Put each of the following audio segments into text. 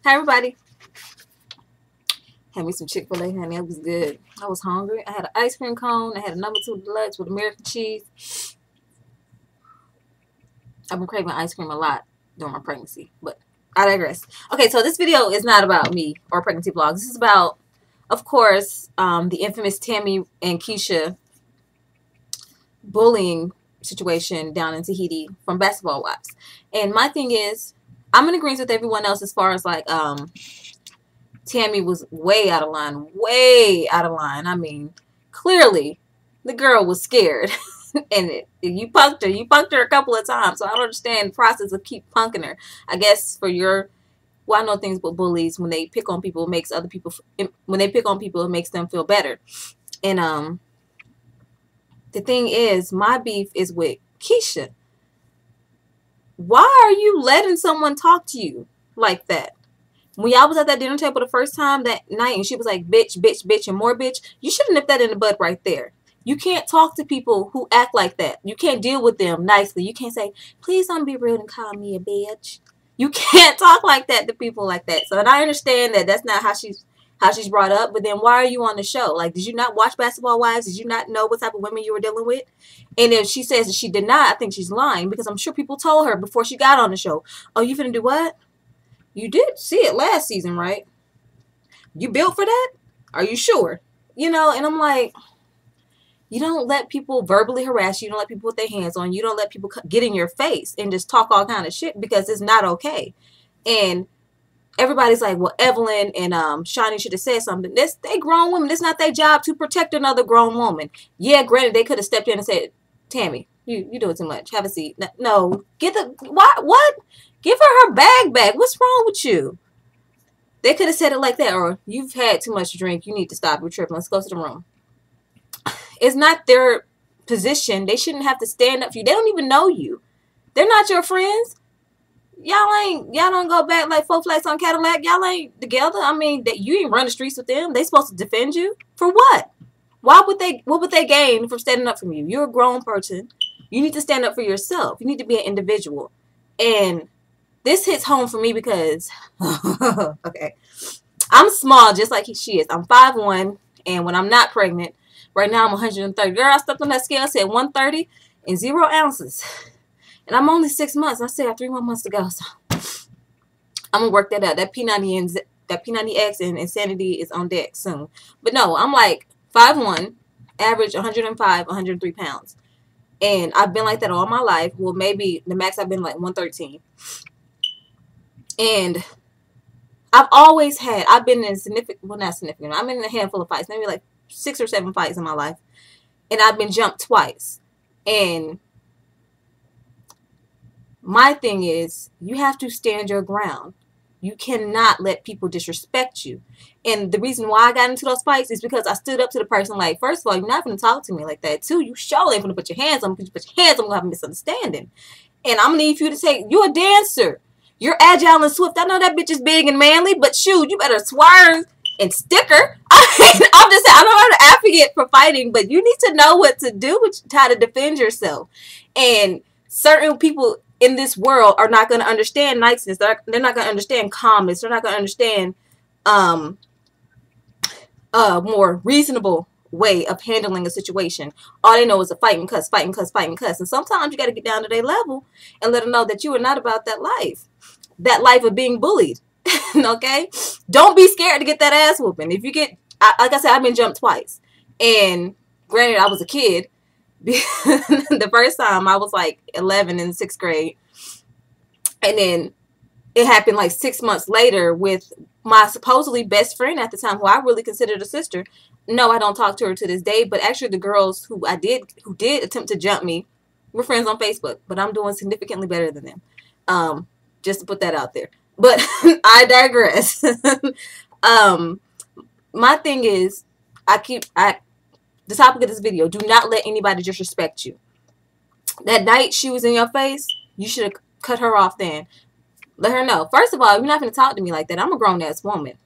Hi, everybody. Had me some Chick-fil-A, honey. That was good. I was hungry. I had an ice cream cone. I had a #2 deluxe with American cheese. I've been craving ice cream a lot during my pregnancy, but I digress. Okay, so this video is not about me or pregnancy vlogs. This is about, of course, the infamous Tami and Keisha bullying situation down in Tahiti from Basketball Wives. And my thing is, I'm in agreement with everyone else as far as like Tami was way out of line. Way out of line. I mean, clearly the girl was scared. And you punked her. You punked her a couple of times. So I don't understand the process of keep punking her. I guess for your, well, I know things with bullies, when they pick on people, it makes other people, when they pick on people, it makes them feel better. And the thing is, my beef is with Keisha. Why are you letting someone talk to you like that? When y'all was at that dinner table the first time that night and she was like, bitch, bitch, bitch, and more bitch, you should have nipped that in the bud right there. You can't talk to people who act like that. You can't deal with them nicely. You can't say, please don't be rude and call me a bitch. You can't talk like that to people like that. So, and I understand that that's not how she's brought up, but then why are you on the show? Like, did you not watch Basketball Wives? Did you not know what type of women you were dealing with? And if she says that she did not, I think she's lying, because I'm sure people told her before she got on the show, oh, you finna do what? You did see it last season, right? You built for that? Are you sure? You know, and I'm like, you don't let people verbally harass you. You don't let people put their hands on you. You don't let people get in your face and just talk all kind of shit, because it's not okay. And everybody's like, well, Evelyn and Shani should have said something. They grown women. It's not their job to protect another grown woman. Yeah, granted, they could have stepped in and said, Tami, you doing too much. Have a seat. No, get the what? Give her bag back. What's wrong with you? They could have said it like that, or you've had too much to drink. You need to stop. You're tripping. Let's go to the room. It's not their position. They shouldn't have to stand up for you. They don't even know you. They're not your friends. Y'all don't go back like 4 flats on Cadillac. Y'all ain't together. I mean, you ain't run the streets with them. They supposed to defend you for what? What would they gain from standing up for you? You're a grown person. You need to stand up for yourself. You need to be an individual. And this hits home for me because, okay, I'm small just like she is. I'm 5'1", and when I'm not pregnant, right now I'm 130. Girl, I stepped on that scale, said 130 and 0 ounces. And I'm only 6 months. I still have 3 more months to go. So I'm going to work that out. That P90X and Insanity is on deck soon. But no, I'm like 5'1", average 105, 103 pounds. And I've been like that all my life. Well, maybe the max I've been like 113. And I've been in I'm in a handful of fights, maybe like 6 or 7 fights in my life. And I've been jumped twice. And my thing is, you have to stand your ground. You cannot let people disrespect you. And the reason why I got into those fights is because I stood up to the person like, first of all, you're not going to talk to me like that. 2, you surely ain't going to put your hands on me. Because you put your hands on me, we'll have a misunderstanding. And I'm going to need you to you're a dancer. You're agile and swift. I know that bitch is big and manly, but shoot, you better swerve and sticker. I'm just saying, I'm not an advocate for fighting, but you need to know what to do, how to defend yourself. And certain people in this world are not going to understand niceness. They're not going to understand calmness. They're not going to understand a more reasonable way of handling a situation. All they know is a fight and cuss, fight and cuss, fight and cuss. And sometimes you got to get down to their level and let them know that you are not about that life of being bullied. Okay? Don't be scared to get that ass whooping. If you get, like I said, I've been jumped twice. And granted, I was a kid. The first time I was like 11 in 6th grade. And then it happened like 6 months later with my supposedly best friend at the time, who I really considered a sister. No, I don't talk to her to this day, but actually the girls who did attempt to jump me, we're friends on Facebook, but I'm doing significantly better than them. Just to put that out there. But I digress. My thing is, the topic of this video, do not let anybody disrespect you. That night she was in your face, you should have cut her off then. Let her know. First of all, you're not going to talk to me like that. I'm a grown-ass woman.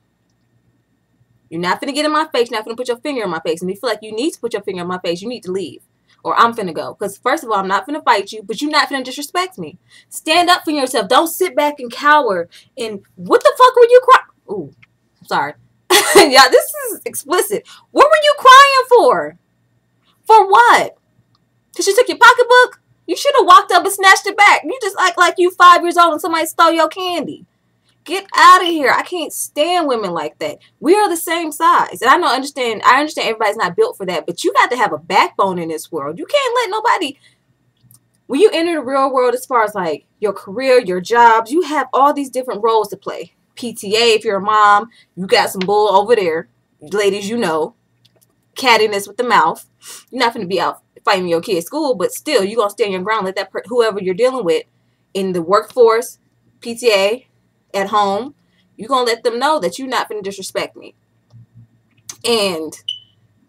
You're not going to get in my face. You're not going to put your finger in my face. And if you feel like you need to put your finger in my face, you need to leave. or I'm finna go. Because first of all, I'm not finna fight you, but you're not finna disrespect me. Stand up for yourself. Don't sit back and cower. And what the fuck were you crying? Ooh, I'm sorry. Yeah, this is explicit. What were you crying for? For what? Because she took your pocketbook? You should have walked up and snatched it back. You just act like you 5 years old and somebody stole your candy. Get out of here. I can't stand women like that. We are the same size. And I understand everybody's not built for that, but you got to have a backbone in this world. You can't let nobody, when you enter the real world, as far as like your career, your jobs, you have all these different roles to play. PTA, if you're a mom, you got some bull over there. Ladies, you know, cattiness with the mouth. You're not going to be out fighting your kid's school, but still, you're going to stand your ground. Let that whoever you're dealing with in the workforce, PTA, at home, you're going to let them know that you're not going to disrespect me. And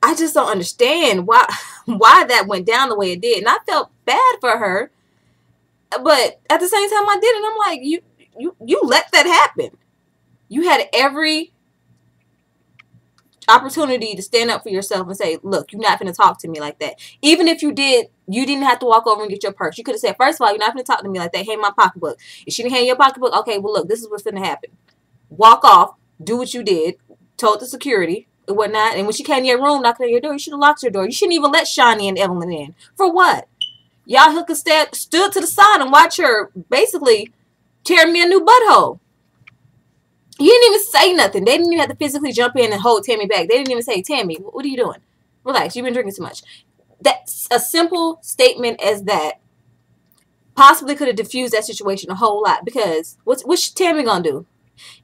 I just don't understand why that went down the way it did. And I felt bad for her. But at the same time I did it, I'm like, you let that happen. You had every opportunity to stand up for yourself and say, look, you're not going to talk to me like that. Even if you did, you didn't have to walk over and get your purse. You could have said, first of all, you're not going to talk to me like that. Hand my pocketbook. If she didn't hand your pocketbook, okay, well, look, this is what's going to happen. Walk off. Do what you did. Told the security and whatnot. And when she came to your room, knocking on your door, you should have locked your door. You shouldn't even let Shawnee and Evelyn in. For what? Y'all hook stood to the side and watch her basically tear me a new butthole. You didn't even say nothing. They didn't even have to physically jump in and hold Tammy back. They didn't even say, Tammy, what are you doing? Relax. You've been drinking too much. That's a simple statement as that possibly could have diffused that situation a whole lot. Because what's Tammy going to do?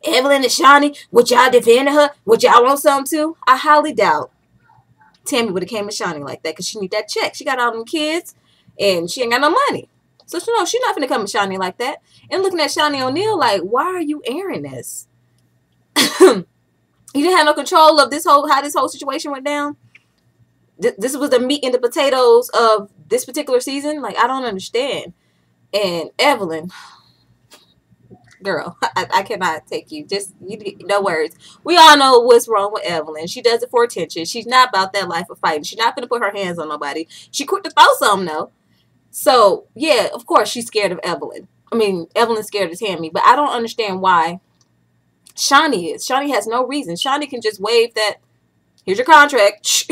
Evelyn and Shawnee, would y'all defend her? Would y'all want something too? I highly doubt Tammy would have came to Shawnee like that because she need that check. She got all them kids and she ain't got no money. So, she's not going to come to Shawnee like that. And looking at Shawnee O'Neal like, why are you airing this? You didn't have no control of how this whole situation went down. This was the meat and the potatoes of this particular season. Like, I don't understand. And Evelyn, girl, I cannot take you. Just no words. We all know what's wrong with Evelyn. She does it for attention. She's not about that life of fighting. She's not going to put her hands on nobody. She quick to throw something though. So yeah, of course she's scared of Evelyn. I mean, Evelyn's scared of Tammy, but I don't understand why Shawnee is. Shawnee has no reason. Shawnee can just wave that, here's your contract.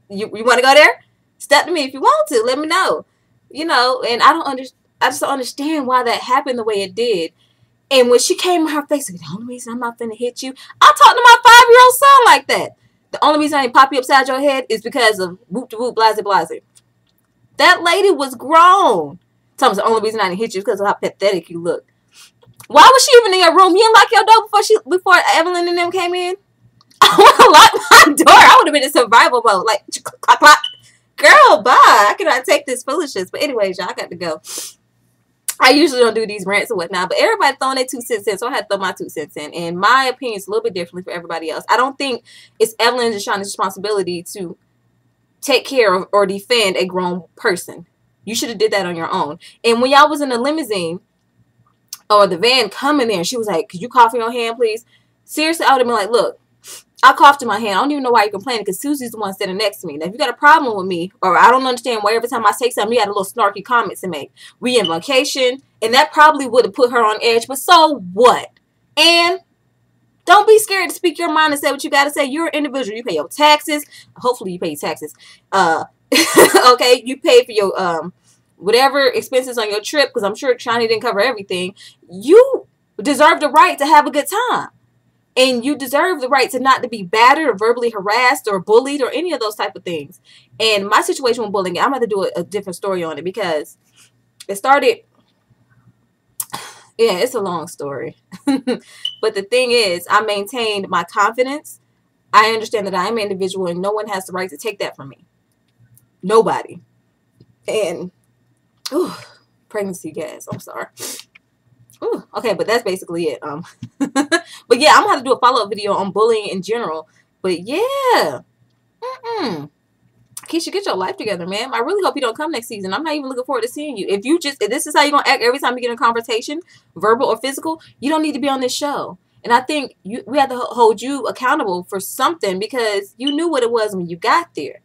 you want to go there? Step to me if you want to. Let me know. You know, and I just don't understand why that happened the way it did. And when she came in her face, like, the only reason I'm not finna hit you, I talked to my 5-year-old son like that. The only reason I didn't pop you upside your head is because of whoop de whoop, blase blase. That lady was grown. Tell me the only reason I didn't hit you is because of how pathetic you look. Why was she even in your room? You didn't lock your door before Evelyn and them came in? I would have locked my door. I would have been in survival mode. Like, clock, clock. Girl, bye. I cannot take this foolishness. But anyways, y'all, I got to go. I usually don't do these rants or whatnot, but everybody throwing their 2 cents in, so I had to throw my 2 cents in. And my opinion is a little bit differently for everybody else. I don't think it's Evelyn and Shauna's responsibility to take care of or defend a grown person. You should have did that on your own. And when y'all was in the limousine or the van coming there, she was like, could you cough in your hand, please? Seriously, I would have been like, look, I coughed in my hand. I don't even know why you're complaining because Susie's the one sitting next to me. Now, if you got a problem with me, or I don't understand why every time I say something, you got a little snarky comments to make. We in vacation, and that probably would have put her on edge, but so what? And don't be scared to speak your mind and say what you got to say. You're an individual. You pay your taxes. Hopefully you pay taxes. Okay, you pay for your whatever expenses on your trip because I'm sure China didn't cover everything. You deserve the right to have a good time. And you deserve the right to not to be battered or verbally harassed or bullied or any of those type of things. And my situation with bullying, I'm going to do a different story on it because it started, yeah, it's a long story. But the thing is, I maintained my confidence. I understand that I am an individual and no one has the right to take that from me. Nobody. And, pregnancy gas, I'm sorry. Ooh, okay, but that's basically it. But yeah, I'm gonna have to do a follow-up video on bullying in general. But yeah, Keisha, get your life together, man. I really hope you don't come next season. I'm not even looking forward to seeing you. If this is how you're gonna act every time you get in a conversation, verbal or physical, you don't need to be on this show. And I think we have to hold you accountable for something because you knew what it was when you got there.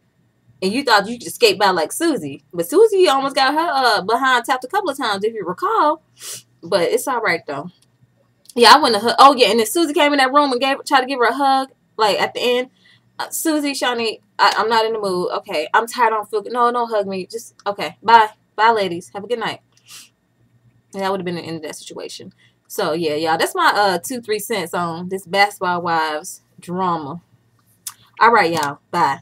And you thought you could escape by like Susie. But Susie almost got her behind tapped a couple of times, if you recall. But it's all right, though. Yeah, I went to her. Oh, yeah. And then Susie came in that room and tried to give her a hug. Like, at the end. Susie, Shawnee, I'm not in the mood. Okay. I'm tired. I don't feel good. No, don't hug me. Just, okay. Bye. Bye, ladies. Have a good night. And that would have been the end of that situation. So, yeah, y'all. That's my 2-3 cents on this Basketball Wives drama. All right, y'all. Bye.